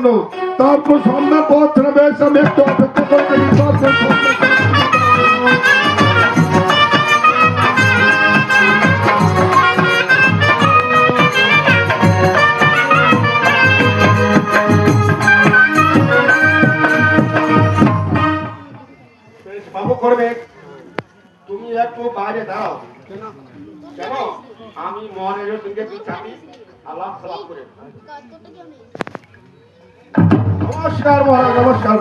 জন্য। তারপর সন্ধ্যা পথ বেশ আমি একটু অপেক্ষা করতে বাবু করবে, তুমি একটু বাইরে দাঁড়াও। কেন? আমি মনের দিকে পিছাবি আলাপ সালাপ করে। নমস্কার মহারাজ, নমস্কার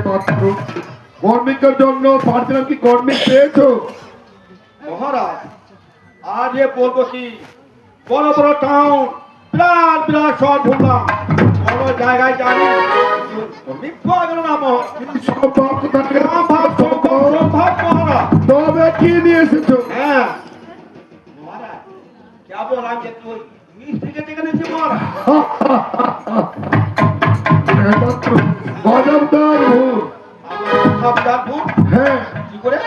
পাত্র। কর্মিকের জন্য পারছিলাম কি কর্মিক পেয়েছো? মহারাজ আজ এ বলবো কি, বড় বড় টাউন, বিরাট বিরাট শহর ঘুরলাম, বড় জায়গায় জানি তবে কি নিয়ে এসেছো? হ্যাঁ মহারাজ, কেবল আমি একটু মিস্ত্রিকে ডেকে নিয়েছি মহারাজ। গজবদার ভুল। সবদার ভুল? হ্যাঁ, কি করে?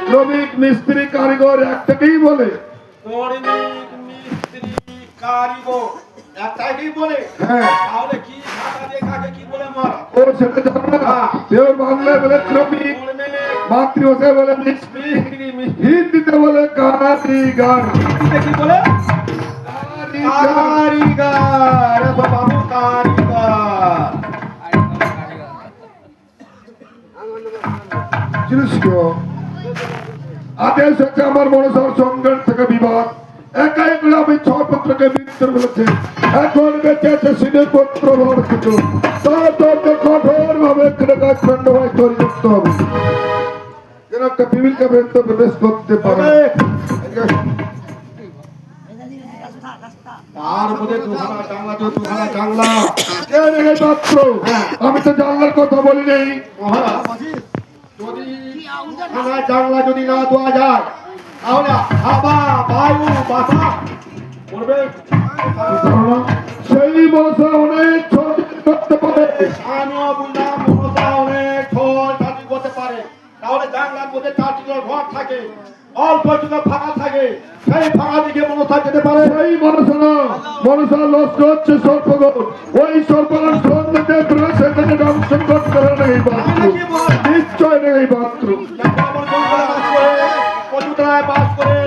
শ্রমিক মিস্ত্রি কারিগর একটাকেই বলে। শ্রমিক মিস্ত্রি কারিগর একটাকেই বলে? হ্যাঁ। তাহলে কি ভাষা দিয়ে কাকে কি বলে মহারাজ? ও সেটা জানো না? কেউ বাংলায় বলে শ্রমিক, মাতৃভাষায় বলে মিস্ত্রি, হিন্দিতে বলে কারিগর। কি বলে? কারিগর। বাবু কারিগর। আদেশ হচ্ছে আমার মনসার সঙ্গের থেকে বিবাদ। একা একলা আমি 6 পুত্রকে মৃত্যু বলেছে। এখন বেঁচে আছে সিনের পুত্র বর্ষিত। তার কঠোর ভাবে কাজখণ্ড ভাই তৈরি করতে হবে, যেন একটা বিবিলকে ভেতরে প্রবেশ করতে পারে। তার মধ্যে দুখানা জানলা, তো দুখানা জানলা। পাত্র, আমি তো জানলার কথা বলি নেই মহারাজ, যদি দুখানা জানলা যদি না দেওয়া যায়, তাহলে হাওয়া বায়ু বাতাস পড়বে। সেই মনসা অনেক ছোট করতে পারে। আমিও বুঝলাম মনসা অনেক ছয় কাটি করতে পারে। তাহলে জানলার মধ্যে 4টি ঘর থাকে, অল্প একটু ফাঁকা থাকে, সেই ফাঁকা দিকে মনসা যেতে পারে। সেই মনসা না, মনসা লস্কর হচ্ছে সর্পগণ। ওই সর্পগণ সন্ধ্যে সেখানে দংশন করতে নেই পাত্র, নিশ্চয় নেই পাত্র। কচুতলায় বাস করে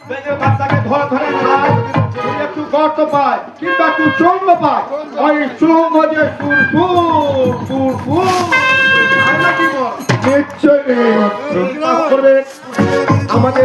বেগে বাচ্চাকে ধরে ধরে খায়, একটু গর্ত পায় কিংবা একটু চঙ্গ পায়, ওই চঙ্গ যে সুর সুর সুর সুর নিশ্চয় নেই পাত্র। আমাদের